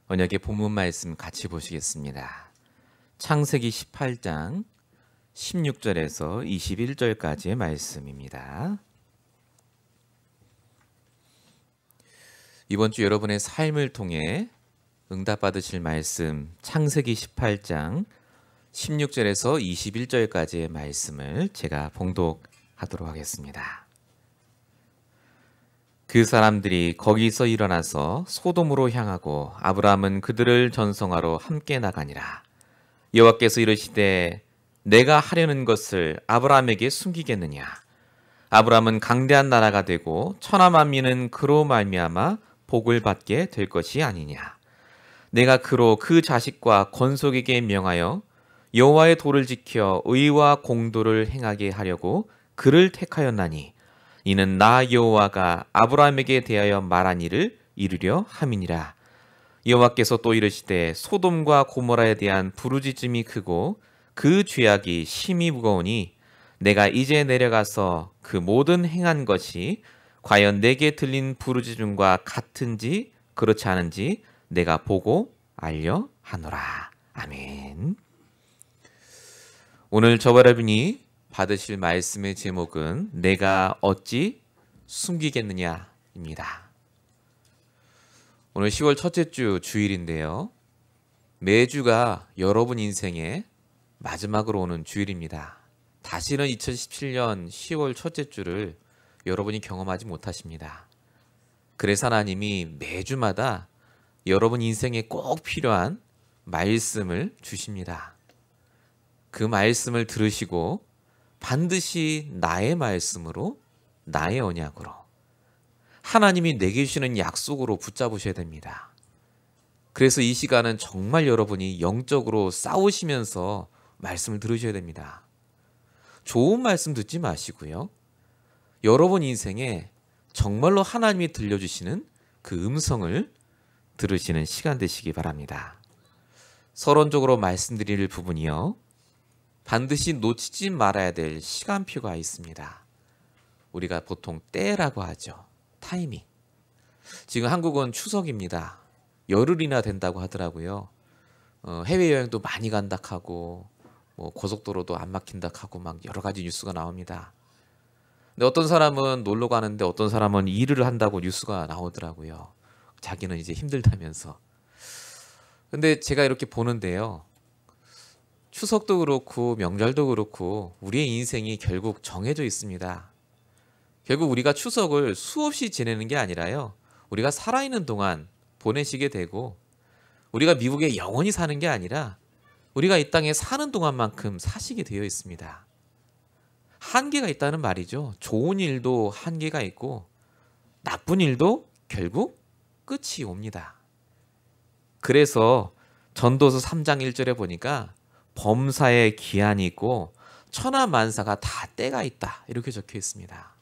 언약의 본문 말씀 같이 보시겠습니다. 창세기 18장 16절에서 21절까지의 말씀입니다. 이번 주 여러분의 삶을 통해 응답받으실 말씀 창세기 18장 16절에서 21절까지의 말씀을 제가 봉독하도록 하겠습니다. 그 사람들이 거기서 일어나서 소돔으로 향하고 아브라함은 그들을 전송하러 함께 나가니라. 여호와께서 이르시되 내가 하려는 것을 아브라함에게 숨기겠느냐. 아브라함은 강대한 나라가 되고 천하 만민은 그로 말미암아 복을 받게 될 것이 아니냐. 내가 그로 그 자식과 건속에게 명하여 여호와의 도를 지켜 의와 공도를 행하게 하려고 그를 택하였나니 이는 나 여호와가 아브라함에게 대하여 말한 일을 이루려 함이니라. 여호와께서 또 이르시되 소돔과 고모라에 대한 부르짖음이 크고 그 죄악이 심히 무거우니 내가 이제 내려가서 그 모든 행한 것이 과연 내게 들린 부르짖음과 같은지 그렇지 않은지 내가 보고 알려 하노라. 아멘. 오늘 저와 여러분이 받으실 말씀의 제목은 내가 어찌 숨기겠느냐입니다. 오늘 10월 첫째 주 주일인데요. 매주가 여러분 인생의 마지막으로 오는 주일입니다. 다시는 2017년 10월 첫째 주를 여러분이 경험하지 못하십니다. 그래서 하나님이 매주마다 여러분 인생에 꼭 필요한 말씀을 주십니다. 그 말씀을 들으시고 반드시 나의 말씀으로, 나의 언약으로, 하나님이 내게 주시는 약속으로 붙잡으셔야 됩니다. 그래서 이 시간은 정말 여러분이 영적으로 싸우시면서 말씀을 들으셔야 됩니다. 좋은 말씀 듣지 마시고요. 여러분 인생에 정말로 하나님이 들려주시는 그 음성을 들으시는 시간 되시기 바랍니다. 서론적으로 말씀드릴 부분이요. 반드시 놓치지 말아야 될 시간표가 있습니다. 우리가 보통 때라고 하죠. 타이밍. 지금 한국은 추석입니다. 열흘이나 된다고 하더라고요. 해외여행도 많이 간다 하고 고속도로도 안 막힌다 하고 막 여러 가지 뉴스가 나옵니다. 근데 어떤 사람은 놀러 가는데 어떤 사람은 일을 한다고 뉴스가 나오더라고요. 자기는 이제 힘들다면서. 근데 제가 이렇게 보는데요. 추석도 그렇고 명절도 그렇고 우리의 인생이 결국 정해져 있습니다. 결국 우리가 추석을 수없이 지내는 게 아니라요. 우리가 살아있는 동안 보내시게 되고 우리가 미국에 영원히 사는 게 아니라 우리가 이 땅에 사는 동안만큼 사시게 되어 있습니다. 한계가 있다는 말이죠. 좋은 일도 한계가 있고 나쁜 일도 결국 끝이 옵니다. 그래서 전도서 3장 1절에 보니까 범사에 기한이 있고 천하만사가 다 때가 있다 이렇게 적혀 있습니다.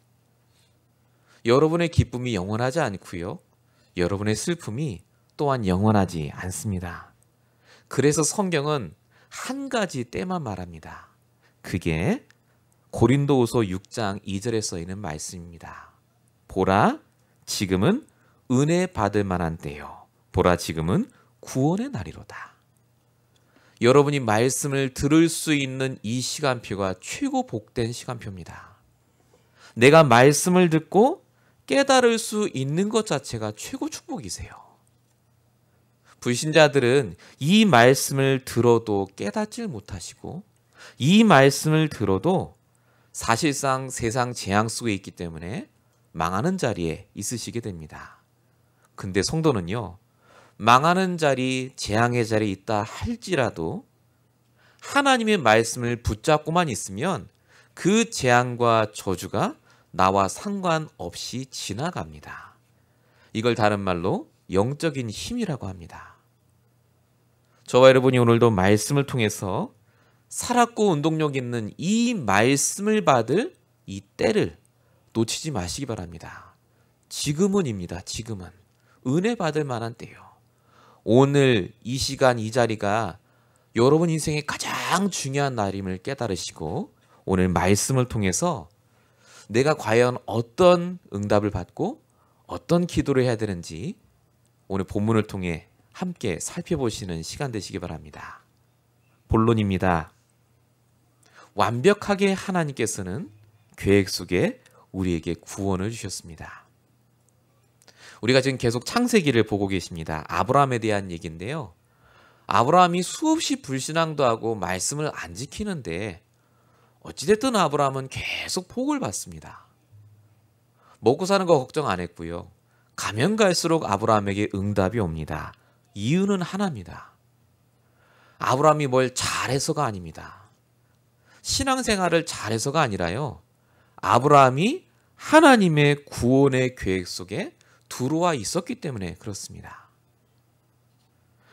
여러분의 기쁨이 영원하지 않고요. 여러분의 슬픔이 또한 영원하지 않습니다. 그래서 성경은 한 가지 때만 말합니다. 그게 고린도후서 6장 2절에 써 있는 말씀입니다. 보라, 지금은 은혜 받을 만한 때요. 보라, 지금은 구원의 날이로다. 여러분이 말씀을 들을 수 있는 이 시간표가 최고 복된 시간표입니다. 내가 말씀을 듣고 깨달을 수 있는 것 자체가 최고 축복이세요. 불신자들은 이 말씀을 들어도 깨닫질 못하시고 이 말씀을 들어도 사실상 세상 재앙 속에 있기 때문에 망하는 자리에 있으시게 됩니다. 근데 성도는요. 망하는 자리, 재앙의 자리에 있다 할지라도 하나님의 말씀을 붙잡고만 있으면 그 재앙과 저주가 나와 상관없이 지나갑니다. 이걸 다른 말로 영적인 힘이라고 합니다. 저와 여러분이 오늘도 말씀을 통해서 살았고 운동력 있는 이 말씀을 받을 이 때를 놓치지 마시기 바랍니다. 지금은입니다. 지금은. 은혜 받을 만한 때요. 오늘 이 시간 이 자리가 여러분 인생의 가장 중요한 날임을 깨달으시고 오늘 말씀을 통해서 내가 과연 어떤 응답을 받고 어떤 기도를 해야 되는지 오늘 본문을 통해 함께 살펴보시는 시간 되시기 바랍니다. 본론입니다. 완벽하게 하나님께서는 계획 속에 우리에게 구원을 주셨습니다. 우리가 지금 계속 창세기를 보고 계십니다. 아브라함에 대한 얘기인데요. 아브라함이 수없이 불신앙도 하고 말씀을 안 지키는데 어찌됐든 아브라함은 계속 복을 받습니다. 먹고 사는 거 걱정 안 했고요. 가면 갈수록 아브라함에게 응답이 옵니다. 이유는 하나입니다. 아브라함이 뭘 잘해서가 아닙니다. 신앙생활을 잘해서가 아니라요. 아브라함이 하나님의 구원의 계획 속에 들어와 있었기 때문에 그렇습니다.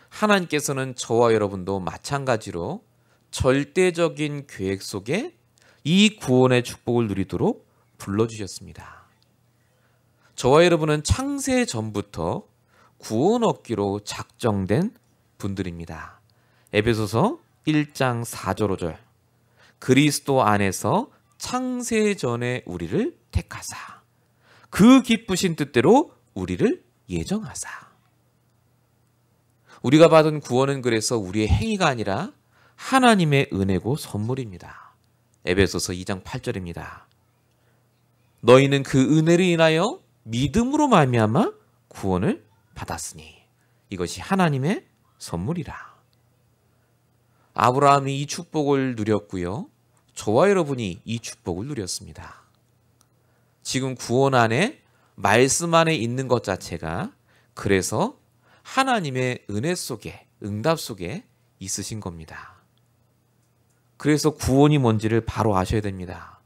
하나님께서는 저와 여러분도 마찬가지로 절대적인 계획 속에 이 구원의 축복을 누리도록 불러주셨습니다. 저와 여러분은 창세 전부터 구원 얻기로 작정된 분들입니다. 에베소서 1장 4절 5절 그리스도 안에서 창세 전에 우리를 택하사 그 기쁘신 뜻대로 우리를 예정하사. 우리가 받은 구원은 그래서 우리의 행위가 아니라 하나님의 은혜고 선물입니다. 에베소서 2장 8절입니다. 너희는 그 은혜를 인하여 믿음으로 말미암아 구원을 받았으니 이것이 하나님의 선물이라. 아브라함이 이 축복을 누렸고요. 저와 여러분이 이 축복을 누렸습니다. 지금 구원 안에 말씀 안에 있는 것 자체가 그래서 하나님의 은혜 속에 응답 속에 있으신 겁니다. 그래서 구원이 뭔지를 바로 아셔야 됩니다.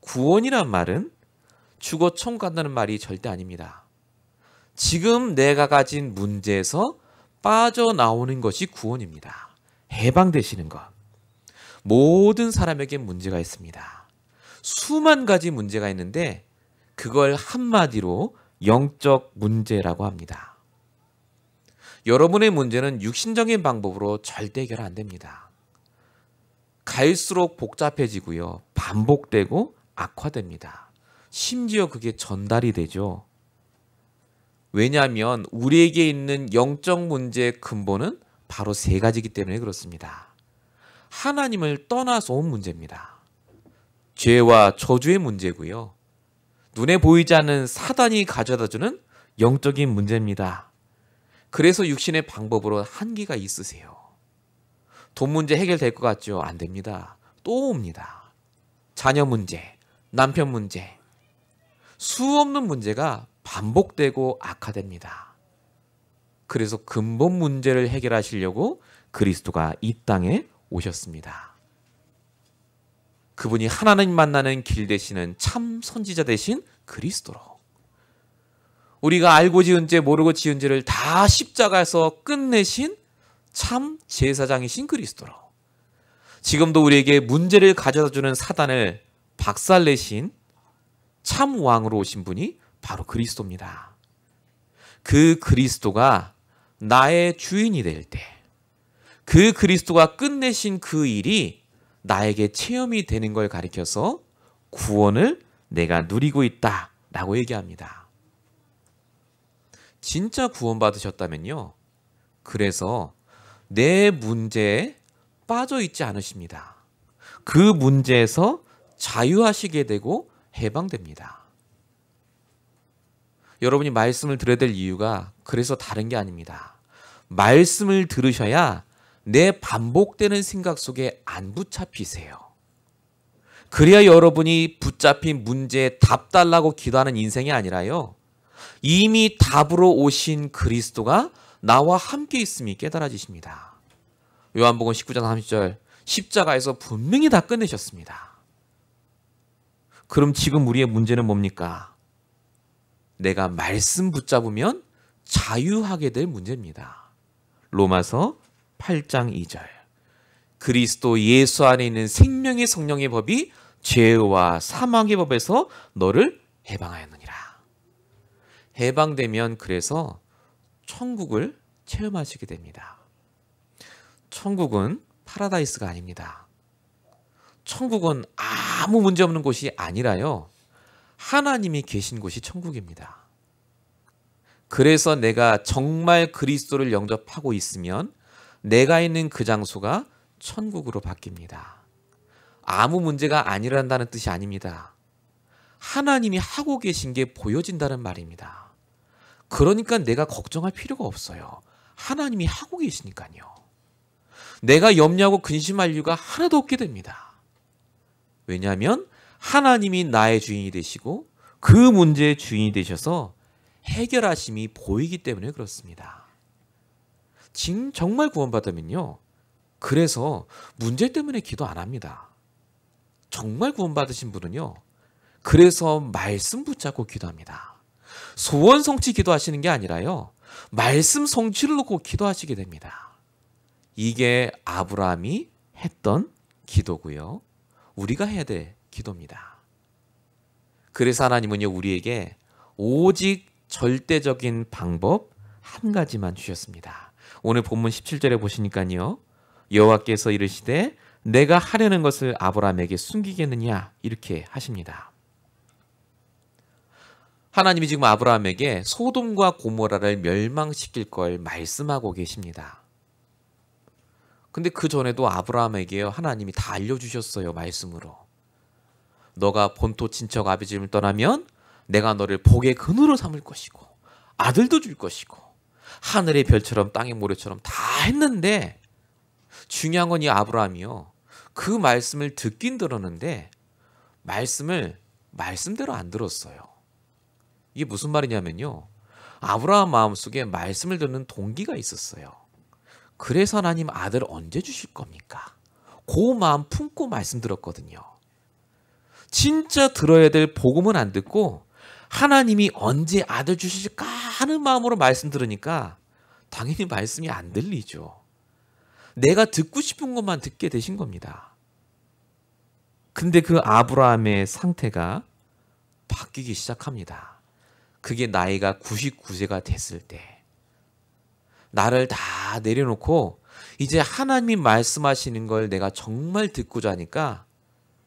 구원이란 말은 죽어 천국 간다는 말이 절대 아닙니다. 지금 내가 가진 문제에서 빠져나오는 것이 구원입니다. 해방되시는 것. 모든 사람에게 문제가 있습니다. 수만 가지 문제가 있는데 그걸 한마디로 영적 문제라고 합니다. 여러분의 문제는 육신적인 방법으로 절대 해결 안 됩니다. 갈수록 복잡해지고요. 반복되고 악화됩니다. 심지어 그게 전달이 되죠. 왜냐하면 우리에게 있는 영적 문제의 근본은 바로 세 가지이기 때문에 그렇습니다. 하나님을 떠나서 온 문제입니다. 죄와 저주의 문제고요. 눈에 보이지 않는 사단이 가져다주는 영적인 문제입니다. 그래서 육신의 방법으로 한계가 있으세요. 돈 문제 해결될 것 같죠? 안 됩니다. 또 옵니다. 자녀 문제, 남편 문제, 수없는 문제가 반복되고 악화됩니다. 그래서 근본 문제를 해결하시려고 그리스도가 이 땅에 오셨습니다. 그분이 하나님 만나는 길 되시는 참 선지자 되신 그리스도로 우리가 알고 지은 죄 모르고 지은 죄를 다 십자가에서 끝내신 참 제사장이신 그리스도로 지금도 우리에게 문제를 가져다주는 사단을 박살내신 참 왕으로 오신 분이 바로 그리스도입니다. 그 그리스도가 나의 주인이 될 때 그 그리스도가 끝내신 그 일이 나에게 체험이 되는 걸 가리켜서 구원을 내가 누리고 있다라고 얘기합니다. 진짜 구원받으셨다면요. 그래서 내 문제에 빠져 있지 않으십니다. 그 문제에서 자유하시게 되고 해방됩니다. 여러분이 말씀을 들어야 될 이유가 그래서 다른 게 아닙니다. 말씀을 들으셔야 내 반복되는 생각 속에 안 붙잡히세요. 그래야 여러분이 붙잡힌 문제에 답 달라고 기도하는 인생이 아니라요. 이미 답으로 오신 그리스도가 나와 함께 있음이 깨달아지십니다. 요한복음 19장 30절 십자가에서 분명히 다 끝내셨습니다. 그럼 지금 우리의 문제는 뭡니까? 내가 말씀 붙잡으면 자유하게 될 문제입니다. 로마서 8장 2절 그리스도 예수 안에 있는 생명의 성령의 법이 죄와 사망의 법에서 너를 해방하였느니라. 해방되면 그래서 천국을 체험하시게 됩니다. 천국은 파라다이스가 아닙니다. 천국은 아무 문제 없는 곳이 아니라요. 하나님이 계신 곳이 천국입니다. 그래서 내가 정말 그리스도를 영접하고 있으면 내가 있는 그 장소가 천국으로 바뀝니다. 아무 문제가 아니란다는 뜻이 아닙니다. 하나님이 하고 계신 게 보여진다는 말입니다. 그러니까 내가 걱정할 필요가 없어요. 하나님이 하고 계시니까요. 내가 염려하고 근심할 이유가 하나도 없게 됩니다. 왜냐하면 하나님이 나의 주인이 되시고 그 문제의 주인이 되셔서 해결하심이 보이기 때문에 그렇습니다. 지금 정말 구원받으면요. 그래서 문제 때문에 기도 안 합니다. 정말 구원받으신 분은요. 그래서 말씀 붙잡고 기도합니다. 소원 성취 기도하시는 게 아니라요. 말씀 성취를 놓고 기도하시게 됩니다. 이게 아브라함이 했던 기도고요. 우리가 해야 될 기도입니다. 그래서 하나님은요. 우리에게 오직 절대적인 방법 한 가지만 주셨습니다. 오늘 본문 17절에 보시니까요. 여호와께서 이르시되 내가 하려는 것을 아브라함에게 숨기겠느냐 이렇게 하십니다. 하나님이 지금 아브라함에게 소돔과 고모라를 멸망시킬 걸 말씀하고 계십니다. 근데 그 전에도 아브라함에게 하나님이 다 알려주셨어요. 말씀으로. 너가 본토 친척 아비 집을 떠나면 내가 너를 복의 근으로 삼을 것이고 아들도 줄 것이고 하늘의 별처럼 땅의 모래처럼 다 했는데 중요한 건 이 아브라함이요. 그 말씀을 듣긴 들었는데 말씀을 말씀대로 안 들었어요. 이게 무슨 말이냐면요. 아브라함 마음속에 말씀을 듣는 동기가 있었어요. 그래서 하나님 아들 언제 주실 겁니까? 그 마음 품고 말씀 들었거든요. 진짜 들어야 될 복음은 안 듣고 하나님이 언제 아들 주실까 하는 마음으로 말씀 들으니까 당연히 말씀이 안 들리죠. 내가 듣고 싶은 것만 듣게 되신 겁니다. 근데 그 아브라함의 상태가 바뀌기 시작합니다. 그게 나이가 99세가 됐을 때 나를 다 내려놓고 이제 하나님이 말씀하시는 걸 내가 정말 듣고자 하니까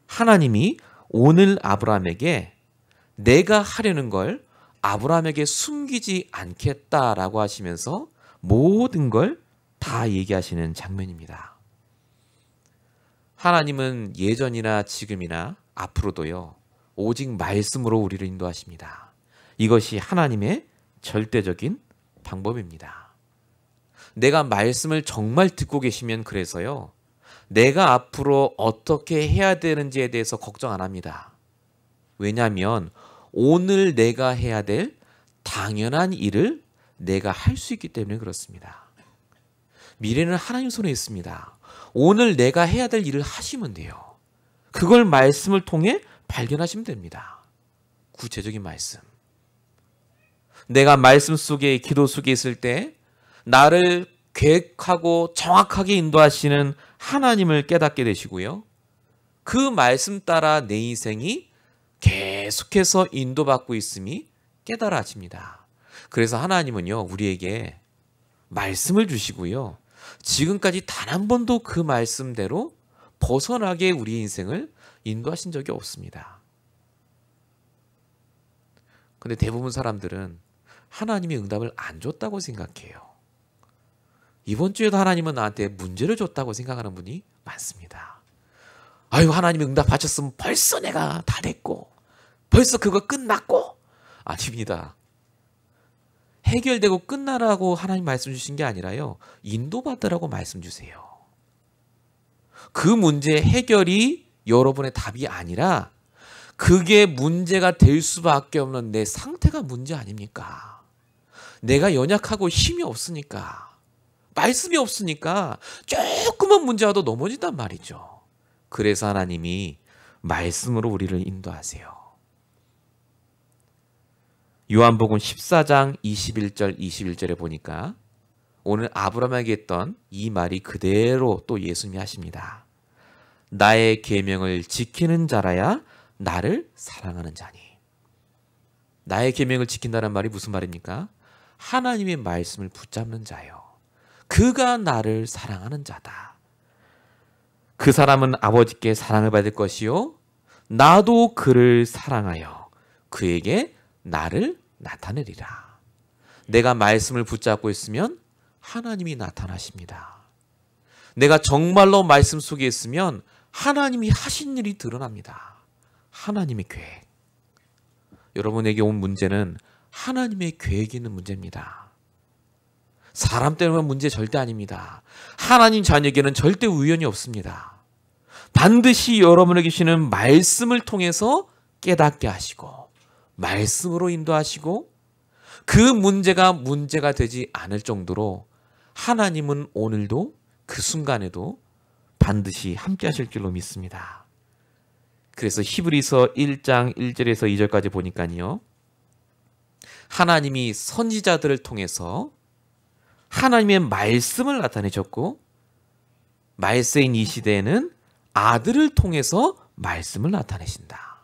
하나님이 오늘 아브라함에게 내가 하려는 걸 아브라함에게 숨기지 않겠다라고 하시면서 모든 걸 다 얘기하시는 장면입니다. 하나님은 예전이나 지금이나 앞으로도요. 오직 말씀으로 우리를 인도하십니다. 이것이 하나님의 절대적인 방법입니다. 내가 말씀을 정말 듣고 계시면 그래서요. 내가 앞으로 어떻게 해야 되는지에 대해서 걱정 안 합니다. 왜냐하면 오늘 내가 해야 될 당연한 일을 내가 할 수 있기 때문에 그렇습니다. 미래는 하나님 손에 있습니다. 오늘 내가 해야 될 일을 하시면 돼요. 그걸 말씀을 통해 발견하시면 됩니다. 구체적인 말씀. 내가 말씀 속에 기도 속에 있을 때 나를 계획하고 정확하게 인도하시는 하나님을 깨닫게 되시고요. 그 말씀 따라 내 인생이 계속해서 인도받고 있음이 깨달아집니다. 그래서 하나님은요. 우리에게 말씀을 주시고요. 지금까지 단 한 번도 그 말씀대로 벗어나게 우리 인생을 인도하신 적이 없습니다. 근데 대부분 사람들은 하나님이 응답을 안 줬다고 생각해요. 이번 주에도 하나님은 나한테 문제를 줬다고 생각하는 분이 많습니다. 아유, 하나님이 응답하셨으면 벌써 내가 다 됐고 벌써 그거 끝났고. 아닙니다. 해결되고 끝나라고 하나님 말씀 주신 게 아니라요. 인도받으라고 말씀 주세요. 그 문제 해결이 여러분의 답이 아니라 그게 문제가 될 수밖에 없는 내 상태가 문제 아닙니까? 내가 연약하고 힘이 없으니까, 말씀이 없으니까 조그만 문제 와도 넘어진단 말이죠. 그래서 하나님이 말씀으로 우리를 인도하세요. 요한복음 14장 21절 21절에 보니까 오늘 아브라함에게 했던 이 말이 그대로 또 예수님이 하십니다. 나의 계명을 지키는 자라야 나를 사랑하는 자니. 나의 계명을 지킨다는 말이 무슨 말입니까? 하나님의 말씀을 붙잡는 자요. 그가 나를 사랑하는 자다. 그 사람은 아버지께 사랑을 받을 것이요 나도 그를 사랑하여 그에게 나를 나타내리라. 내가 말씀을 붙잡고 있으면 하나님이 나타나십니다. 내가 정말로 말씀 속에 있으면 하나님이 하신 일이 드러납니다. 하나님의 계획. 여러분에게 온 문제는 하나님의 계획이 있는 문제입니다. 사람 때문에 문제 절대 아닙니다. 하나님 자녀에게는 절대 우연이 없습니다. 반드시 여러분에게 주시는 말씀을 통해서 깨닫게 하시고 말씀으로 인도하시고 그 문제가 되지 않을 정도로 하나님은 오늘도 그 순간에도 반드시 함께 하실 줄로 믿습니다. 그래서 히브리서 1장 1절에서 2절까지 보니까요. 하나님이 선지자들을 통해서 하나님의 말씀을 나타내셨고 말세인 이 시대에는 아들을 통해서 말씀을 나타내신다.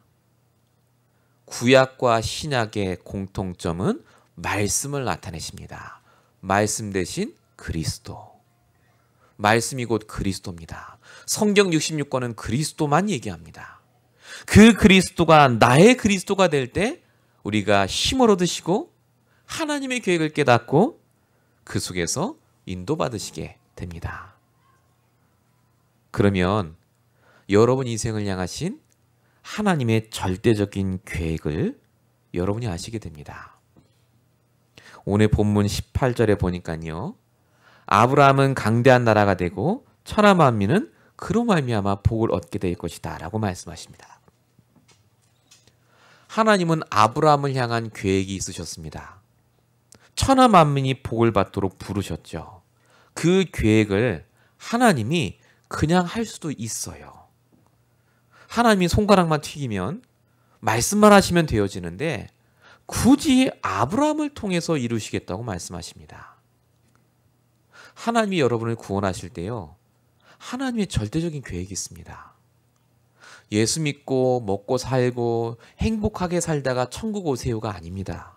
구약과 신약의 공통점은 말씀을 나타내십니다. 말씀 대신 그리스도. 말씀이 곧 그리스도입니다. 성경 66권은 그리스도만 얘기합니다. 그 그리스도가 나의 그리스도가 될 때 우리가 힘을 얻으시고 하나님의 계획을 깨닫고 그 속에서 인도받으시게 됩니다. 그러면 여러분 인생을 향하신 하나님의 절대적인 계획을 여러분이 아시게 됩니다. 오늘 본문 18절에 보니까요. 아브라함은 강대한 나라가 되고 천하 만민은 그로 말미암아 복을 얻게 될 것이다 라고 말씀하십니다. 하나님은 아브라함을 향한 계획이 있으셨습니다. 천하 만민이 복을 받도록 부르셨죠. 그 계획을 하나님이 그냥 할 수도 있어요. 하나님이 손가락만 튀기면 말씀만 하시면 되어지는데 굳이 아브라함을 통해서 이루시겠다고 말씀하십니다. 하나님이 여러분을 구원하실 때요. 하나님의 절대적인 계획이 있습니다. 예수 믿고 먹고 살고 행복하게 살다가 천국 오세요가 아닙니다.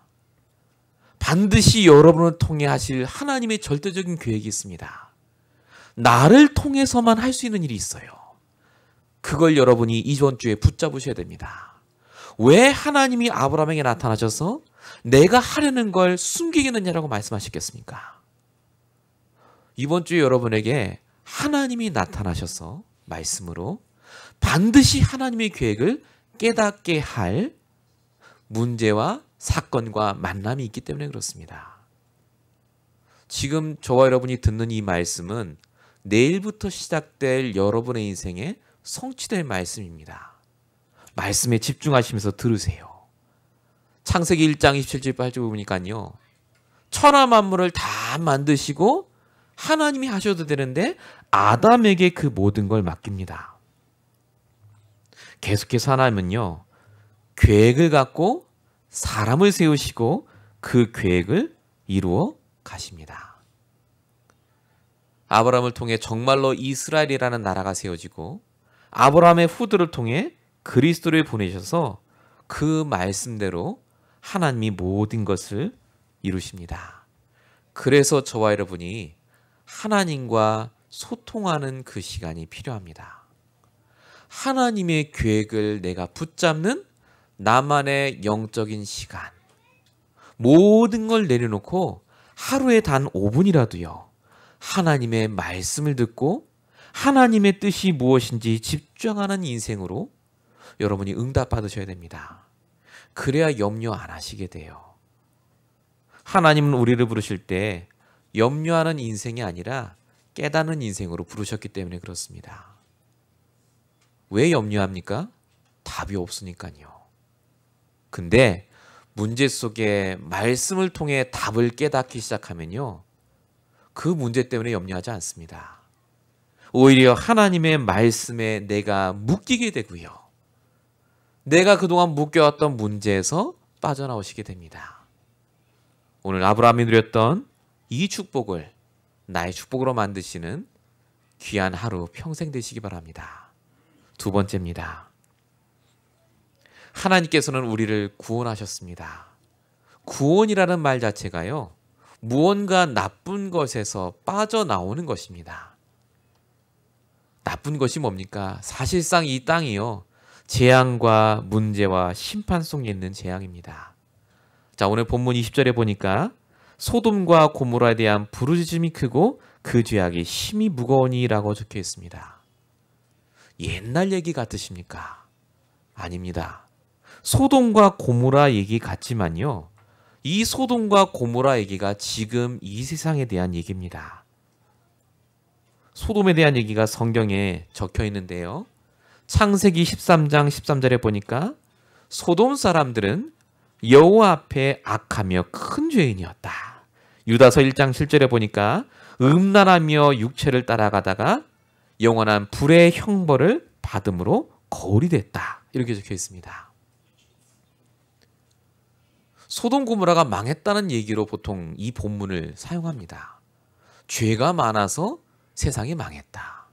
반드시 여러분을 통해 하실 하나님의 절대적인 계획이 있습니다. 나를 통해서만 할 수 있는 일이 있어요. 그걸 여러분이 이번 주에 붙잡으셔야 됩니다. 왜 하나님이 아브라함에게 나타나셔서 내가 하려는 걸 숨기겠느냐라고 말씀하시겠습니까? 이번 주에 여러분에게 하나님이 나타나셔서 말씀으로 반드시 하나님의 계획을 깨닫게 할 문제와 사건과 만남이 있기 때문에 그렇습니다. 지금 저와 여러분이 듣는 이 말씀은 내일부터 시작될 여러분의 인생에 성취될 말씀입니다. 말씀에 집중하시면서 들으세요. 창세기 1장 27절 8절 보니까요. 천하 만물을 다 만드시고 하나님이 하셔도 되는데 아담에게 그 모든 걸 맡깁니다. 계속해서 하나님은요. 계획을 갖고 사람을 세우시고 그 계획을 이루어 가십니다. 아브라함을 통해 정말로 이스라엘이라는 나라가 세워지고 아브라함의 후드를 통해 그리스도를 보내셔서 그 말씀대로 하나님이 모든 것을 이루십니다. 그래서 저와 여러분이 하나님과 소통하는 그 시간이 필요합니다. 하나님의 계획을 내가 붙잡는 나만의 영적인 시간. 모든 걸 내려놓고 하루에 단 5분이라도요. 하나님의 말씀을 듣고 하나님의 뜻이 무엇인지 집중하는 인생으로 여러분이 응답받으셔야 됩니다. 그래야 염려 안 하시게 돼요. 하나님은 우리를 부르실 때 염려하는 인생이 아니라 깨닫는 인생으로 부르셨기 때문에 그렇습니다. 왜 염려합니까? 답이 없으니까요. 근데 문제 속에 말씀을 통해 답을 깨닫기 시작하면요. 그 문제 때문에 염려하지 않습니다. 오히려 하나님의 말씀에 내가 묶이게 되고요. 내가 그동안 묶여왔던 문제에서 빠져나오시게 됩니다. 오늘 아브라함이 누렸던 이 축복을 나의 축복으로 만드시는 귀한 하루 평생 되시기 바랍니다. 두 번째입니다. 하나님께서는 우리를 구원하셨습니다. 구원이라는 말 자체가요. 무언가 나쁜 것에서 빠져나오는 것입니다. 나쁜 것이 뭡니까? 사실상 이 땅이요. 재앙과 문제와 심판 속에 있는 재앙입니다. 자, 오늘 본문 20절에 보니까 소돔과 고모라에 대한 부르짖음이 크고 그 죄악이 심히 무거우니라고 적혀 있습니다. 옛날 얘기 같으십니까? 아닙니다. 소돔과 고모라 얘기 같지만요. 이 소돔과 고모라 얘기가 지금 이 세상에 대한 얘기입니다. 소돔에 대한 얘기가 성경에 적혀 있는데요. 창세기 13장 13절에 보니까 소돔 사람들은 여호와 앞에 악하며 큰 죄인이었다. 유다서 1장 7절에 보니까 음란하며 육체를 따라가다가 영원한 불의 형벌을 받음으로 거울이 됐다. 이렇게 적혀 있습니다. 소돔 고모라가 망했다는 얘기로 보통 이 본문을 사용합니다. 죄가 많아서 세상이 망했다.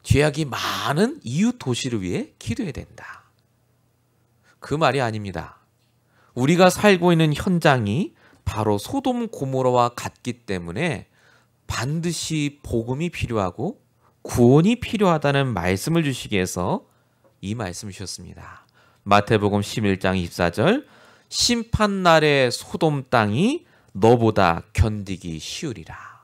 죄악이 많은 이웃 도시를 위해 기도해야 된다. 그 말이 아닙니다. 우리가 살고 있는 현장이 바로 소돔 고모라와 같기 때문에 반드시 복음이 필요하고 구원이 필요하다는 말씀을 주시기 위해서 이 말씀을 주셨습니다. 마태복음 11장 24절 심판날의 소돔 땅이 너보다 견디기 쉬우리라.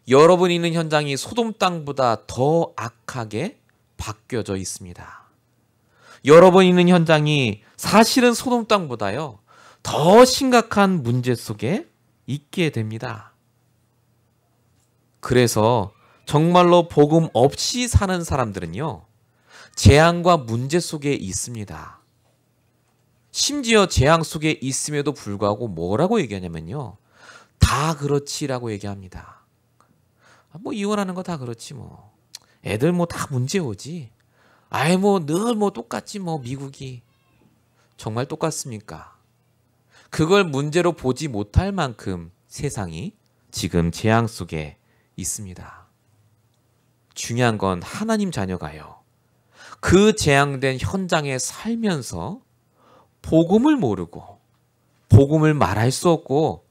여러분이 있는 현장이 소돔 땅보다 더 악하게 바뀌어져 있습니다. 여러분이 있는 현장이 사실은 소돔 땅보다요 더 심각한 문제 속에 있게 됩니다. 그래서 정말로 복음 없이 사는 사람들은요 재앙과 문제 속에 있습니다. 심지어 재앙 속에 있음에도 불구하고 뭐라고 얘기하냐면요 다 그렇지라고 얘기합니다. 뭐 이혼하는 거 다 그렇지 뭐. 애들 뭐 다 문제 오지. 아이 뭐 늘 뭐 똑같지 뭐 미국이. 정말 똑같습니까? 그걸 문제로 보지 못할 만큼 세상이 지금 재앙 속에 있습니다. 중요한 건 하나님 자녀가요. 그 재앙된 현장에 살면서 복음을 모르고 복음을 말할 수 없고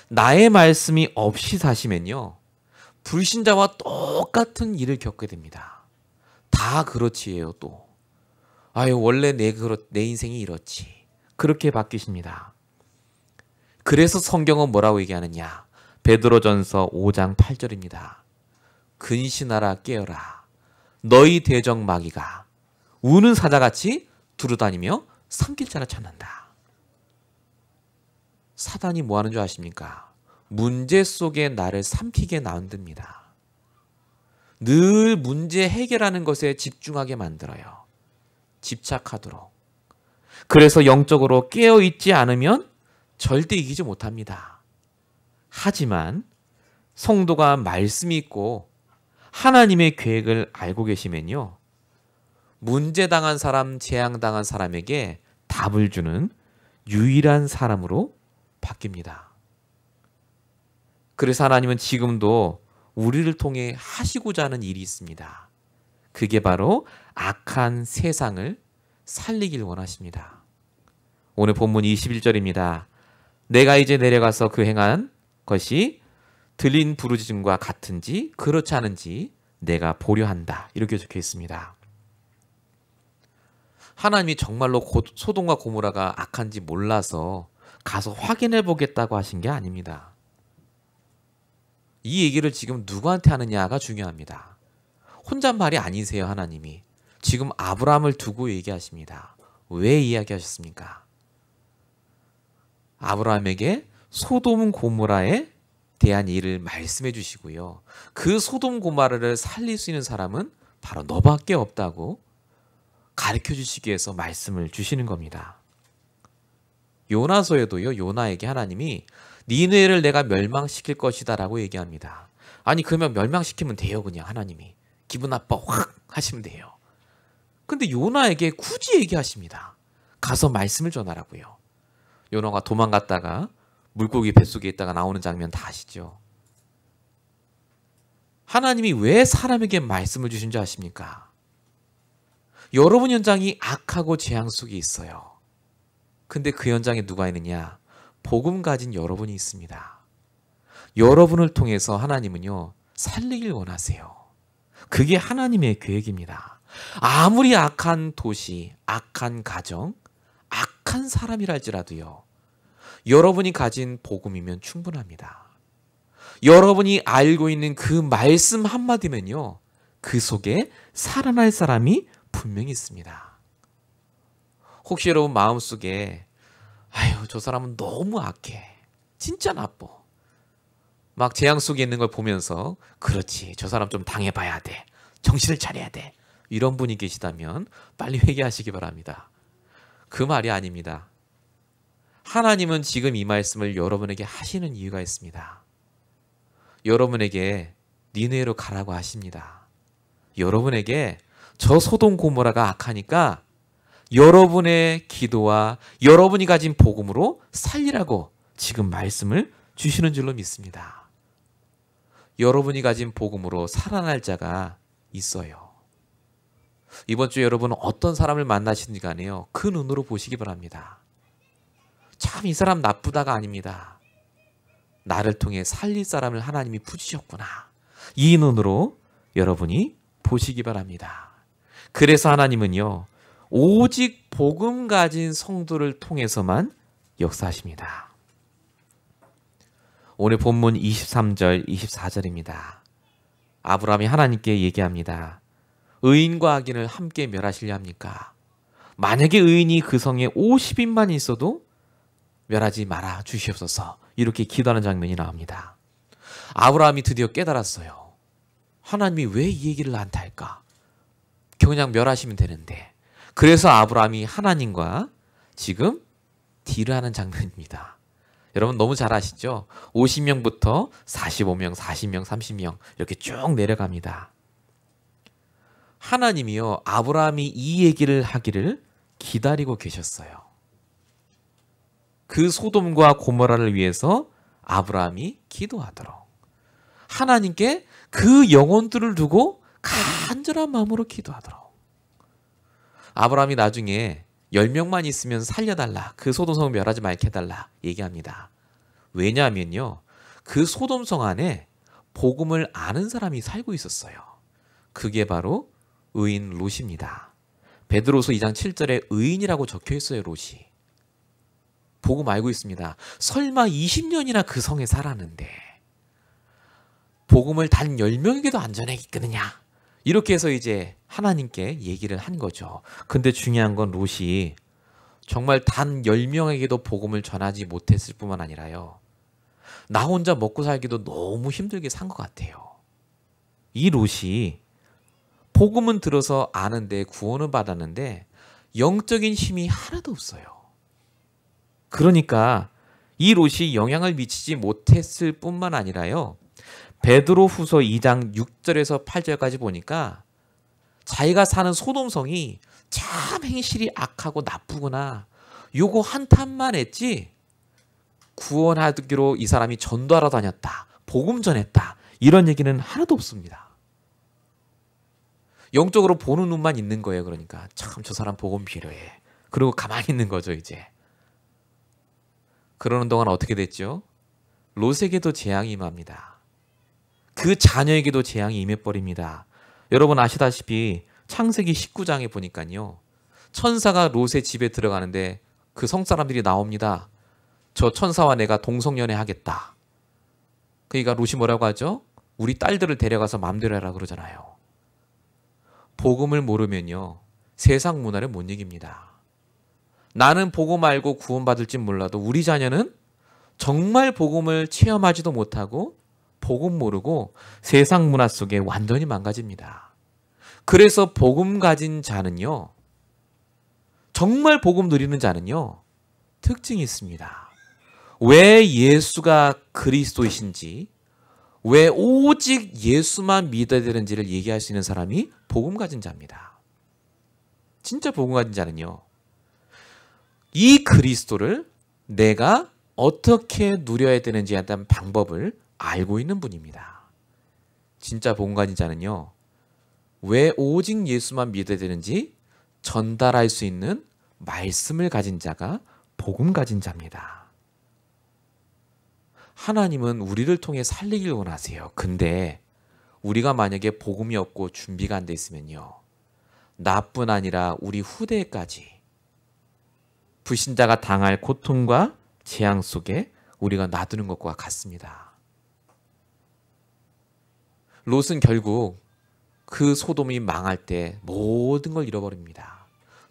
나의 말씀이 없이 사시면요. 불신자와 똑같은 일을 겪게 됩니다. 다 그렇지예요 또. 아유 원래 내 인생이 이렇지. 그렇게 바뀌십니다. 그래서 성경은 뭐라고 얘기하느냐. 베드로전서 5장 8절입니다. 근신하라 깨어라. 너희 대적 마귀가 우는 사자같이 두루다니며 삼킬 자를 찾는다. 사단이 뭐 하는 줄 아십니까? 문제 속에 나를 삼키게 만듭니다. 늘 문제 해결하는 것에 집중하게 만들어요. 집착하도록. 그래서 영적으로 깨어있지 않으면 절대 이기지 못합니다. 하지만 성도가 말씀이 있고 하나님의 계획을 알고 계시면요. 문제당한 사람, 재앙당한 사람에게 답을 주는 유일한 사람으로 바뀝니다. 그래서 하나님은 지금도 우리를 통해 하시고자 하는 일이 있습니다. 그게 바로 악한 세상을 살리길 원하십니다. 오늘 본문 21절입니다. 내가 이제 내려가서 그 행한 것이 들린 부르짖음과 같은지 그렇지 않은지 내가 보려 한다. 이렇게 적혀 있습니다. 하나님이 정말로 소돔과 고모라가 악한지 몰라서 가서 확인해 보겠다고 하신 게 아닙니다. 이 얘기를 지금 누구한테 하느냐가 중요합니다. 혼잣말이 아니세요, 하나님이. 지금 아브라함을 두고 얘기하십니다. 왜 이야기하셨습니까? 아브라함에게 소돔 고모라에 대한 일을 말씀해 주시고요. 그 소돔 고모라를 살릴 수 있는 사람은 바로 너밖에 없다고 가르쳐 주시기 위해서 말씀을 주시는 겁니다. 요나서에도요. 요나에게 하나님이 니느웨를 내가 멸망시킬 것이다 라고 얘기합니다. 아니 그러면 멸망시키면 돼요. 그냥 하나님이. 기분 나빠 확 하시면 돼요. 근데 요나에게 굳이 얘기하십니다. 가서 말씀을 전하라고요. 요나가 도망갔다가 물고기 뱃속에 있다가 나오는 장면 다 아시죠? 하나님이 왜 사람에게 말씀을 주신 줄 아십니까? 여러분 현장이 악하고 재앙 속에 있어요. 근데 그 현장에 누가 있느냐? 복음 가진 여러분이 있습니다. 여러분을 통해서 하나님은요 살리길 원하세요. 그게 하나님의 계획입니다. 아무리 악한 도시, 악한 가정, 악한 사람이랄지라도요 여러분이 가진 복음이면 충분합니다. 여러분이 알고 있는 그 말씀 한마디면요, 그 속에 살아날 사람이 분명히 있습니다. 혹시 여러분 마음속에 아유, 저 사람은 너무 악해, 진짜 나빠, 막 재앙 속에 있는 걸 보면서 그렇지, 저 사람 좀 당해봐야 돼, 정신을 차려야 돼, 이런 분이 계시다면 빨리 회개하시기 바랍니다. 그 말이 아닙니다. 하나님은 지금 이 말씀을 여러분에게 하시는 이유가 있습니다. 여러분에게 니네로 가라고 하십니다. 여러분에게 저 소돔 고모라가 악하니까 여러분의 기도와 여러분이 가진 복음으로 살리라고 지금 말씀을 주시는 줄로 믿습니다. 여러분이 가진 복음으로 살아날 자가 있어요. 이번 주에 여러분은 어떤 사람을 만나시든지 간에요, 그 눈으로 보시기 바랍니다. 참 이 사람 나쁘다가 아닙니다. 나를 통해 살릴 사람을 하나님이 부주셨구나, 이 눈으로 여러분이 보시기 바랍니다. 그래서 하나님은요, 오직 복음 가진 성도를 통해서만 역사하십니다. 오늘 본문 23절, 24절입니다. 아브라함이 하나님께 얘기합니다. 의인과 악인을 함께 멸하시려 합니까? 만약에 의인이 그 성에 50인만 있어도 멸하지 말아 주시옵소서, 이렇게 기도하는 장면이 나옵니다. 아브라함이 드디어 깨달았어요. 하나님이 왜 이 얘기를 나한테 할까? 그냥 멸하시면 되는데. 그래서 아브라함이 하나님과 지금 딜을 장면입니다. 여러분 너무 잘 아시죠? 50명부터 45명, 40명, 30명 이렇게 쭉 내려갑니다. 하나님이요, 아브라함이 이 얘기를 하기를 기다리고 계셨어요. 그 소돔과 고모라를 위해서 아브라함이 기도하도록, 하나님께 그 영혼들을 두고 간절한 마음으로 기도하도록. 아브라함이 나중에 10명만 있으면 살려달라, 그 소돔성을 멸하지 말게 해달라 얘기합니다. 왜냐하면요, 그 소돔성 안에 복음을 아는 사람이 살고 있었어요. 그게 바로 의인 롯입니다. 베드로서 2장 7절에 의인이라고 적혀 있어요. 롯이 복음 알고 있습니다. 설마 20년이나 그 성에 살았는데 복음을 단 10명에게도 안 전했겠느냐, 이렇게 해서 이제 하나님께 얘기를 한 거죠. 근데 중요한 건 롯이 정말 단 10명에게도 복음을 전하지 못했을 뿐만 아니라요, 나 혼자 먹고 살기도 너무 힘들게 산 것 같아요. 이 롯이 복음은 들어서 아는데, 구원을 받았는데 영적인 힘이 하나도 없어요. 그러니까 이 롯이 영향을 미치지 못했을 뿐만 아니라요, 베드로 후서 2장 6절에서 8절까지 보니까 자기가 사는 소돔성이 참 행실이 악하고 나쁘구나, 요거 한탄만 했지 구원하기로 이 사람이 전도하러 다녔다, 복음 전했다, 이런 얘기는 하나도 없습니다. 영적으로 보는 눈만 있는 거예요. 그러니까 참 저 사람 복음 필요해, 그리고 가만히 있는 거죠. 이제 그러는 동안 어떻게 됐죠? 롯에게도 재앙이 임합니다. 그 자녀에게도 재앙이 임해버립니다. 여러분 아시다시피 창세기 19장에 보니까요, 천사가 롯의 집에 들어가는데 그 성사람들이 나옵니다. 저 천사와 내가 동성연애 하겠다. 그러니까 롯이 뭐라고 하죠? 우리 딸들을 데려가서 마음대로 해라 그러잖아요. 복음을 모르면요, 세상 문화를 못 이깁니다. 나는 복음 알고 구원받을지 몰라도 우리 자녀는 정말 복음을 체험하지도 못하고 복음 모르고 세상 문화 속에 완전히 망가집니다. 그래서 복음 가진 자는요, 정말 복음 누리는 자는요, 특징이 있습니다. 왜 예수가 그리스도이신지, 왜 오직 예수만 믿어야 되는지를 얘기할 수 있는 사람이 복음 가진 자입니다. 진짜 복음 가진 자는요, 이 그리스도를 내가 어떻게 누려야 되는지에 대한 방법을 알고 있는 분입니다. 진짜 복음 가진 자는요, 왜 오직 예수만 믿어야 되는지 전달할 수 있는 말씀을 가진 자가 복음 가진 자입니다. 하나님은 우리를 통해 살리길 원하세요. 근데 우리가 만약에 복음이 없고 준비가 안 돼 있으면요, 나뿐 아니라 우리 후대까지 불신자가 당할 고통과 재앙 속에 우리가 놔두는 것과 같습니다. 롯은 결국 그 소돔이 망할 때 모든 걸 잃어버립니다.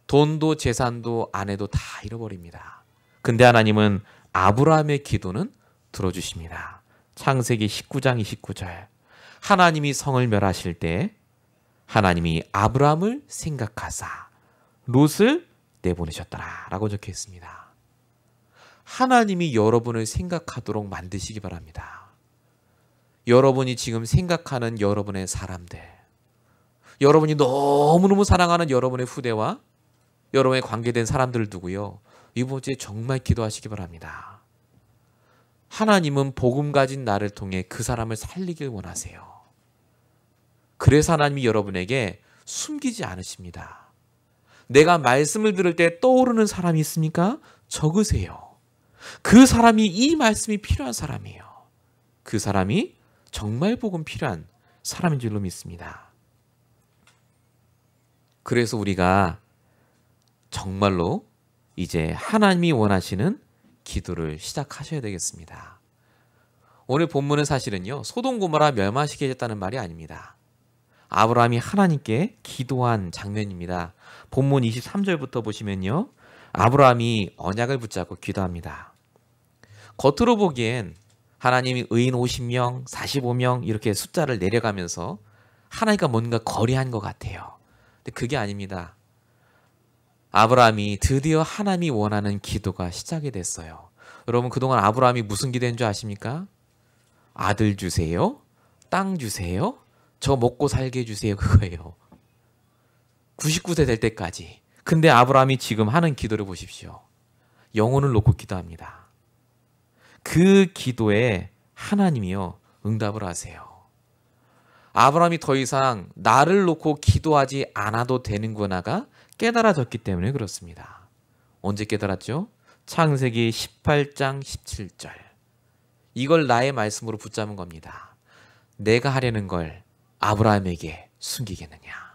돈도 재산도 아내도 다 잃어버립니다. 근데 하나님은 아브라함의 기도는 들어주십니다. 창세기 19장 29절. 하나님이 성을 멸하실 때 하나님이 아브라함을 생각하사 롯을 내보내셨더라 라고 적혀 있습니다. 하나님이 여러분을 생각하도록 만드시기 바랍니다. 여러분이 지금 생각하는 여러분의 사람들, 여러분이 너무너무 사랑하는 여러분의 후대와 여러분의 관계된 사람들을 두고요, 이번 주에 정말 기도하시기 바랍니다. 하나님은 복음 가진 나를 통해 그 사람을 살리길 원하세요. 그래서 하나님이 여러분에게 숨기지 않으십니다. 내가 말씀을 들을 때 떠오르는 사람이 있습니까? 적으세요. 그 사람이 이 말씀이 필요한 사람이에요. 그 사람이 정말 복음 필요한 사람인 줄로 믿습니다. 그래서 우리가 정말로 이제 하나님이 원하시는 기도를 시작하셔야 되겠습니다. 오늘 본문은 사실은요, 소돔 고모라 멸망시켜졌다는 말이 아닙니다. 아브라함이 하나님께 기도한 장면입니다. 본문 23절부터 보시면요, 아브라함이 언약을 붙잡고 기도합니다. 겉으로 보기엔 하나님이 의인 50명, 45명 이렇게 숫자를 내려가면서 하나님과 뭔가 거래한 것 같아요. 근데 그게 아닙니다. 아브라함이 드디어 하나님이 원하는 기도가 시작이 됐어요. 여러분, 그동안 아브라함이 무슨 기도인 줄 아십니까? 아들 주세요, 땅 주세요, 저 먹고 살게 해주세요, 그거예요. 99세 될 때까지. 근데 아브라함이 지금 하는 기도를 보십시오. 영혼을 놓고 기도합니다. 그 기도에 하나님이요, 응답을 하세요. 아브라함이 더 이상 나를 놓고 기도하지 않아도 되는구나가 깨달아졌기 때문에 그렇습니다. 언제 깨달았죠? 창세기 18장 17절. 이걸 나의 말씀으로 붙잡은 겁니다. 내가 하려는 걸 아브라함에게 숨기겠느냐.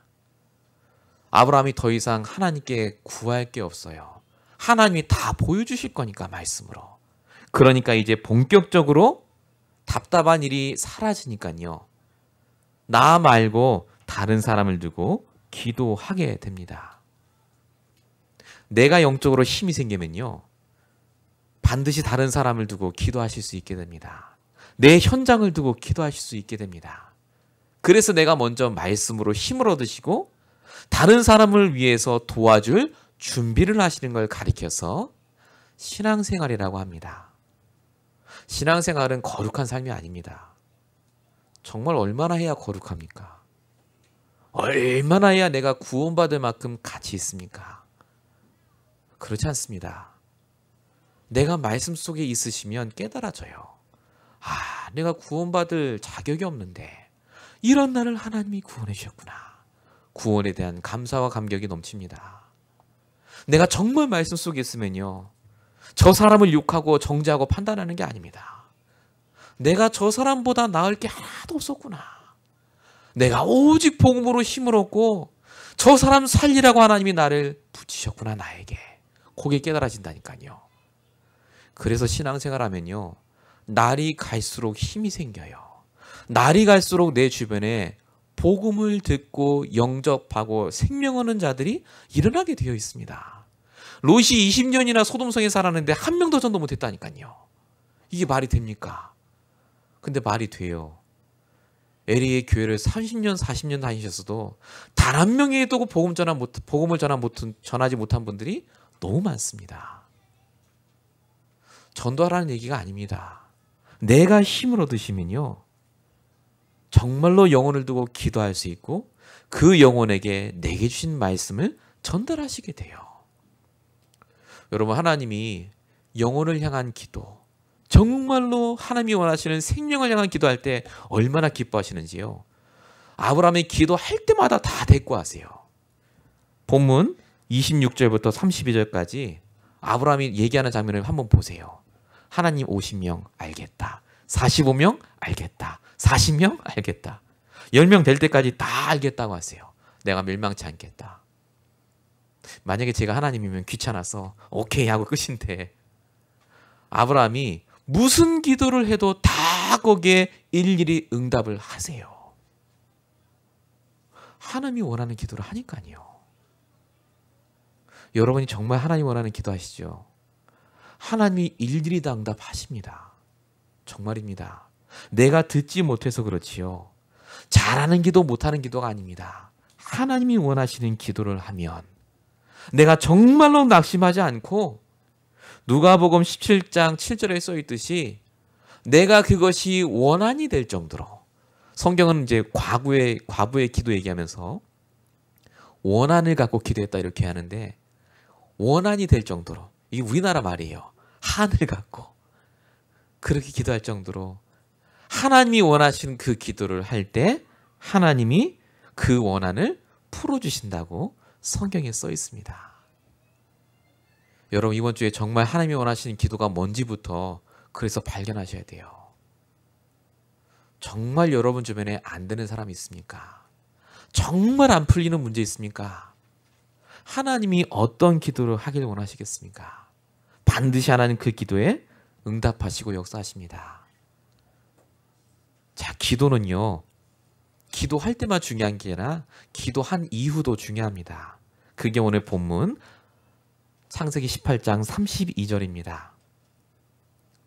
아브라함이 더 이상 하나님께 구할 게 없어요. 하나님이 다 보여주실 거니까, 말씀으로. 그러니까 이제 본격적으로 답답한 일이 사라지니까요, 나 말고 다른 사람을 두고 기도하게 됩니다. 내가 영적으로 힘이 생기면요, 반드시 다른 사람을 두고 기도하실 수 있게 됩니다. 내 현장을 두고 기도하실 수 있게 됩니다. 그래서 내가 먼저 말씀으로 힘을 얻으시고 다른 사람을 위해서 도와줄 준비를 하시는 걸 가리켜서 신앙생활이라고 합니다. 신앙생활은 거룩한 삶이 아닙니다. 정말 얼마나 해야 거룩합니까? 얼마나 해야 내가 구원받을 만큼 가치 있습니까? 그렇지 않습니다. 내가 말씀 속에 있으시면 깨달아져요. 아, 내가 구원받을 자격이 없는데 이런 나를 하나님이 구원해 주셨구나. 구원에 대한 감사와 감격이 넘칩니다. 내가 정말 말씀 속에 있으면요, 저 사람을 욕하고 정죄하고 판단하는 게 아닙니다. 내가 저 사람보다 나을 게 하나도 없었구나. 내가 오직 복음으로 힘을 얻고 저 사람 살리라고 하나님이 나를 붙이셨구나, 나에게. 그게 깨달아진다니까요. 그래서 신앙생활하면요, 날이 갈수록 힘이 생겨요. 날이 갈수록 내 주변에 복음을 듣고 영접하고 생명 얻는 자들이 일어나게 되어 있습니다. 롯이 20년이나 소돔성에 살았는데 한 명도 전도 못했다니까요. 이게 말이 됩니까? 근데 말이 돼요. 에리의 교회를 30년, 40년 다니셨어도 단 한 명에도 복음을 전하지 못한 분들이 너무 많습니다. 전도하라는 얘기가 아닙니다. 내가 힘을 얻으시면요, 정말로 영혼을 두고 기도할 수 있고 그 영혼에게 내게 주신 말씀을 전달하시게 돼요. 여러분, 하나님이 영혼을 향한 기도, 정말로 하나님이 원하시는 생명을 향한 기도할 때 얼마나 기뻐하시는지요. 아브라함의 기도할 때마다 다 대꾸하세요. 본문 26절부터 32절까지 아브라함이 얘기하는 장면을 한번 보세요. 하나님 50명 알겠다. 45명 알겠다. 40명 알겠다. 10명 될 때까지 다 알겠다고 하세요. 내가 멸망치 않겠다. 만약에 제가 하나님이면 귀찮아서 오케이 하고 끝인데, 아브라함이 무슨 기도를 해도 다 거기에 일일이 응답을 하세요. 하나님이 원하는 기도를 하니까요. 여러분이 정말 하나님 원하는 기도하시죠? 하나님이 일일이 다 응답하십니다. 정말입니다. 내가 듣지 못해서 그렇지요. 잘하는 기도 못하는 기도가 아닙니다. 하나님이 원하시는 기도를 하면 내가 정말로 낙심하지 않고 누가복음 17장 7절에 써 있듯이 내가 그것이 원한이 될 정도로, 성경은 이제 과부의 기도 얘기하면서 원한을 갖고 기도했다 이렇게 하는데, 원한이 될 정도로, 이게 우리나라 말이에요. 한을 갖고 그렇게 기도할 정도로 하나님이 원하시는 그 기도를 할 때 하나님이 그 원한을 풀어주신다고 성경에 써 있습니다. 여러분, 이번 주에 정말 하나님이 원하시는 기도가 뭔지부터 그래서 발견하셔야 돼요. 정말 여러분 주변에 안 되는 사람이 있습니까? 정말 안 풀리는 문제 있습니까? 하나님이 어떤 기도를 하길 원하시겠습니까? 반드시 하나님 그 기도에 응답하시고 역사하십니다. 자, 기도는요, 기도할 때만 중요한 게 아니라 기도한 이후도 중요합니다. 그게 오늘 본문 창세기 18장 32절입니다.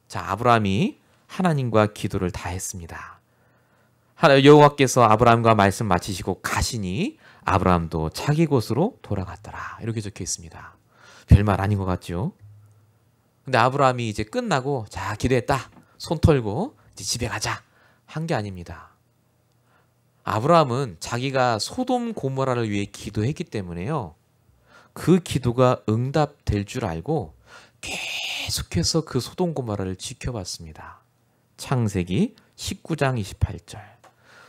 자, 아브라함이 하나님과 기도를 다 했습니다. 여호와께서 아브라함과 말씀 마치시고 가시니 아브라함도 자기 곳으로 돌아갔더라. 이렇게 적혀 있습니다. 별말 아닌 것 같죠? 근데 아브라함이 이제 끝나고 자, 기도했다. 손 털고 이제 집에 가자. 한 게 아닙니다. 아브라함은 자기가 소돔 고모라를 위해 기도했기 때문에요. 그 기도가 응답될 줄 알고 계속해서 그 소돔 고모라를 지켜봤습니다. 창세기 19장 28절.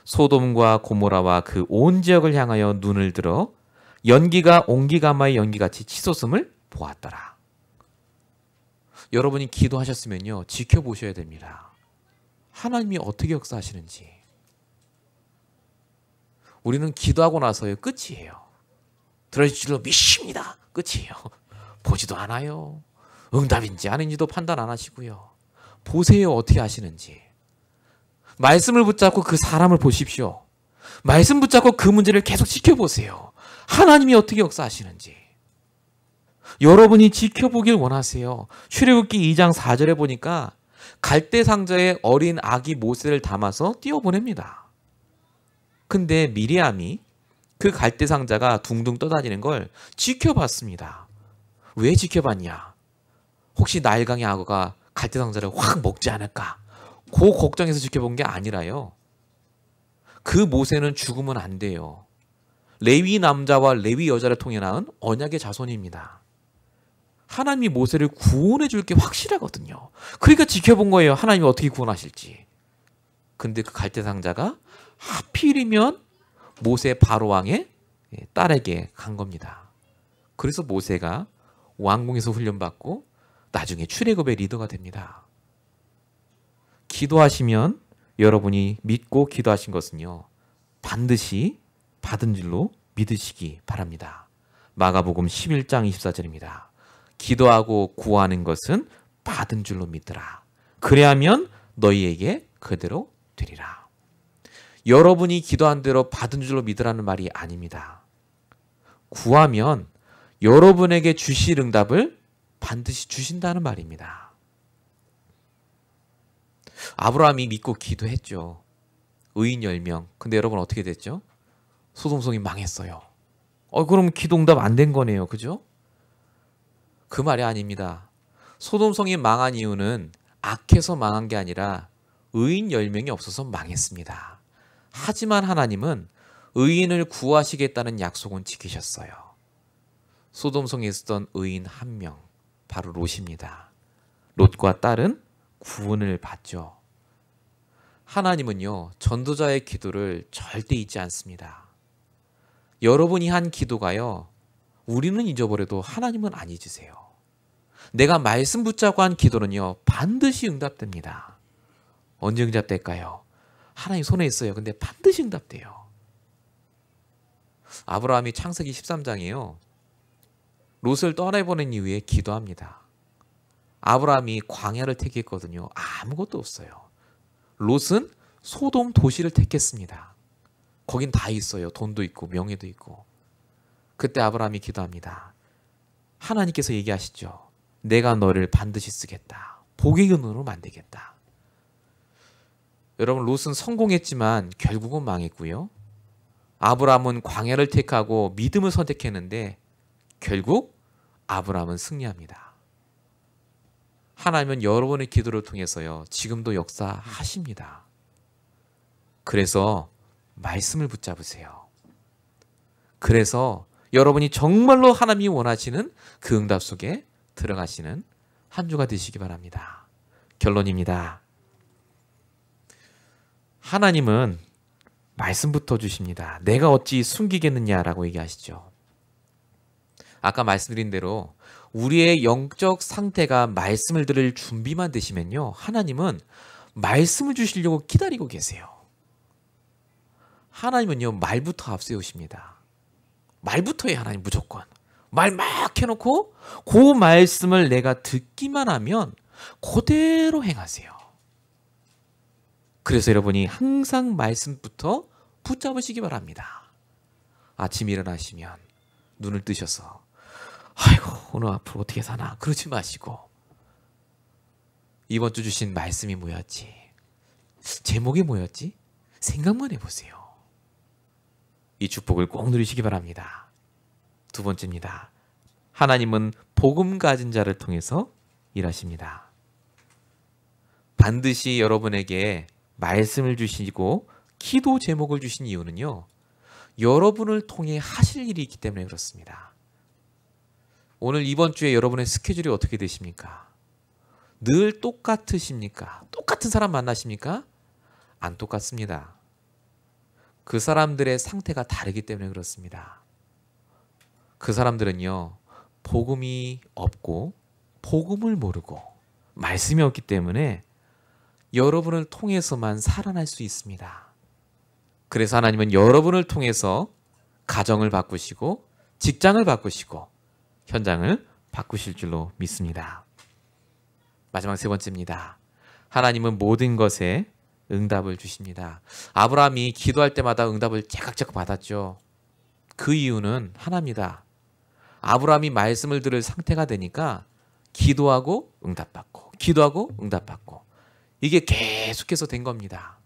소돔과 고모라와 그 온 지역을 향하여 눈을 들어 연기가 옹기가마의 연기같이 치솟음을 보았더라. 여러분이 기도하셨으면요, 지켜보셔야 됩니다. 하나님이 어떻게 역사하시는지. 우리는 기도하고 나서요, 끝이에요. 들어줄 줄로 믿습니다. 끝이에요. 보지도 않아요. 응답인지 아닌지도 판단 안 하시고요. 보세요, 어떻게 하시는지. 말씀을 붙잡고 그 사람을 보십시오. 말씀 붙잡고 그 문제를 계속 지켜보세요. 하나님이 어떻게 역사하시는지. 여러분이 지켜보길 원하세요. 출애굽기 2장 4절에 보니까 갈대 상자에 어린 아기 모세를 담아서 띄워보냅니다. 근데 미리암이 그 갈대 상자가 둥둥 떠다니는 걸 지켜봤습니다. 왜 지켜봤냐? 혹시 나일강의 악어가 갈대 상자를 확 먹지 않을까? 그 걱정해서 지켜본 게 아니라요. 그 모세는 죽으면 안 돼요. 레위 남자와 레위 여자를 통해 낳은 언약의 자손입니다. 하나님이 모세를 구원해 줄 게 확실하거든요. 그러니까 지켜본 거예요. 하나님이 어떻게 구원하실지. 근데 그 갈대 상자가 하필이면 모세 바로왕의 딸에게 간 겁니다. 그래서 모세가 왕궁에서 훈련받고 나중에 출애굽의 리더가 됩니다. 기도하시면 여러분이 믿고 기도하신 것은요, 반드시 받은 줄로 믿으시기 바랍니다. 마가복음 11장 24절입니다. 기도하고 구하는 것은 받은 줄로 믿으라. 그래야면 너희에게 그대로 되리라. 여러분이 기도한 대로 받은 줄로 믿으라는 말이 아닙니다. 구하면 여러분에게 주실 응답을 반드시 주신다는 말입니다. 아브라함이 믿고 기도했죠. 의인 10명. 근데 여러분 어떻게 됐죠? 소돔성이 망했어요. 그럼 기도 응답 안 된 거네요. 그죠? 그 말이 아닙니다. 소돔성이 망한 이유는 악해서 망한 게 아니라 의인 10명이 없어서 망했습니다. 하지만 하나님은 의인을 구하시겠다는 약속은 지키셨어요. 소돔성에 있었던 의인 1명, 바로 롯입니다. 롯과 딸은 구원을 받죠. 하나님은요, 전도자의 기도를 절대 잊지 않습니다. 여러분이 한 기도가요, 우리는 잊어버려도 하나님은 안 잊으세요. 내가 말씀 붙잡고 한 기도는요, 반드시 응답됩니다. 언제 응답될까요? 하나님 손에 있어요. 근데 반드시 응답돼요. 아브라함이 창세기 13장이에요. 롯을 떠나보낸 이후에 기도합니다. 아브라함이 광야를 택했거든요. 아무것도 없어요. 롯은 소돔 도시를 택했습니다. 거긴 다 있어요. 돈도 있고 명예도 있고. 그때 아브라함이 기도합니다. 하나님께서 얘기하시죠. 내가 너를 반드시 쓰겠다. 복의 근원으로 만들겠다. 여러분, 롯은 성공했지만 결국은 망했고요. 아브라함은 광야를 택하고 믿음을 선택했는데 결국 아브라함은 승리합니다. 하나님은 여러분의 기도를 통해서요, 지금도 역사하십니다. 그래서 말씀을 붙잡으세요. 그래서 여러분이 정말로 하나님이 원하시는 그 응답 속에 들어가시는 한 주가 되시기 바랍니다. 결론입니다. 하나님은 말씀부터 주십니다. 내가 어찌 숨기겠느냐라고 얘기하시죠. 아까 말씀드린 대로 우리의 영적 상태가 말씀을 들을 준비만 되시면요, 하나님은 말씀을 주시려고 기다리고 계세요. 하나님은요, 말부터 앞세우십니다. 말부터 해. 하나님 무조건 말 막 해놓고 그 말씀을 내가 듣기만 하면 그대로 행하세요. 그래서 여러분이 항상 말씀부터 붙잡으시기 바랍니다. 아침 일어나시면 눈을 뜨셔서 아이고 오늘 앞으로 어떻게 사나 그러지 마시고, 이번 주 주신 말씀이 뭐였지? 제목이 뭐였지? 생각만 해보세요. 이 축복을 꼭 누리시기 바랍니다. 두 번째입니다. 하나님은 복음 가진 자를 통해서 일하십니다. 반드시 여러분에게 말씀을 주시고 기도 제목을 주신 이유는요, 여러분을 통해 하실 일이 있기 때문에 그렇습니다. 오늘 이번 주에 여러분의 스케줄이 어떻게 되십니까? 늘 똑같으십니까? 똑같은 사람 만나십니까? 안 똑같습니다. 그 사람들의 상태가 다르기 때문에 그렇습니다. 그 사람들은요, 복음이 없고 복음을 모르고 말씀이 없기 때문에 여러분을 통해서만 살아날 수 있습니다. 그래서 하나님은 여러분을 통해서 가정을 바꾸시고 직장을 바꾸시고 현장을 바꾸실 줄로 믿습니다. 마지막 세 번째입니다. 하나님은 모든 것에 응답을 주십니다. 아브라함이 기도할 때마다 응답을 제각각 받았죠. 그 이유는 하나입니다. 아브라함이 말씀을 들을 상태가 되니까 기도하고 응답받고 기도하고 응답받고 이게 계속해서 된 겁니다.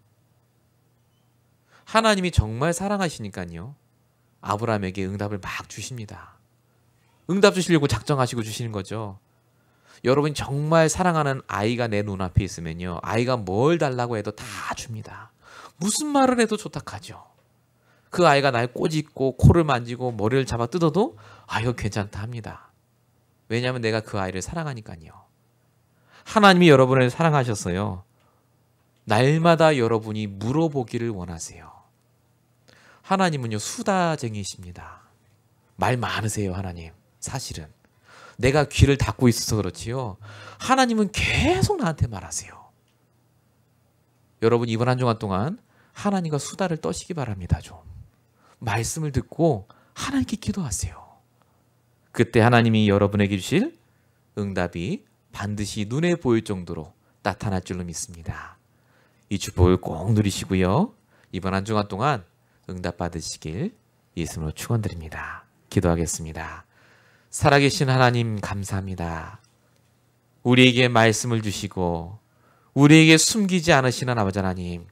하나님이 정말 사랑하시니까요, 아브라함에게 응답을 막 주십니다. 응답 주시려고 작정하시고 주시는 거죠. 여러분이 정말 사랑하는 아이가 내 눈앞에 있으면요, 아이가 뭘 달라고 해도 다 줍니다. 무슨 말을 해도 좋다하죠. 그 아이가 날 꼬집고 코를 만지고 머리를 잡아 뜯어도 이거 괜찮다 합니다. 왜냐하면 내가 그 아이를 사랑하니까요. 하나님이 여러분을 사랑하셨어요. 날마다 여러분이 물어보기를 원하세요. 하나님은요, 수다쟁이십니다. 말 많으세요. 하나님 사실은 내가 귀를 닫고 있어서 그렇지요, 하나님은 계속 나한테 말하세요. 여러분 이번 한 주간 동안 하나님과 수다를 떠시기 바랍니다. 좀 말씀을 듣고 하나님께 기도하세요. 그때 하나님이 여러분에게 주실 응답이 반드시 눈에 보일 정도로 나타날 줄로 믿습니다. 이 축복을 꼭 누리시고요, 이번 한 주간 동안 응답 받으시길 예수님으로 축원드립니다. 기도하겠습니다. 살아계신 하나님 감사합니다. 우리에게 말씀을 주시고 우리에게 숨기지 않으시는 아버지 하나님,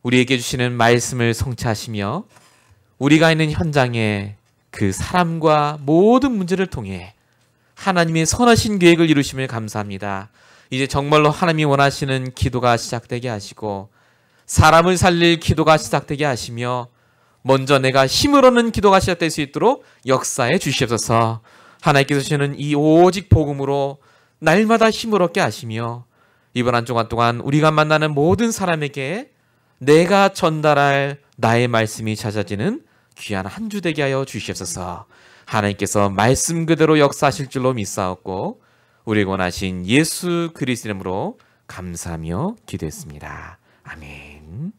우리에게 주시는 말씀을 성취하시며 우리가 있는 현장에 그 사람과 모든 문제를 통해 하나님의 선하신 계획을 이루심을 감사합니다. 이제 정말로 하나님이 원하시는 기도가 시작되게 하시고 사람을 살릴 기도가 시작되게 하시며 먼저 내가 힘을 얻는 기도가 시작될 수 있도록 역사해 주시옵소서. 하나님께서 주시는 이 오직 복음으로 날마다 힘을 얻게 하시며 이번 한 주간 동안 우리가 만나는 모든 사람에게 내가 전달할 나의 말씀이 찾아지는 귀한 한 주 되게 하여 주시옵소서. 하나님께서 말씀 그대로 역사하실 줄로 믿사옵고 우리에게 원하신 예수 그리스도 이름으로 감사하며 기도했습니다. 아멘.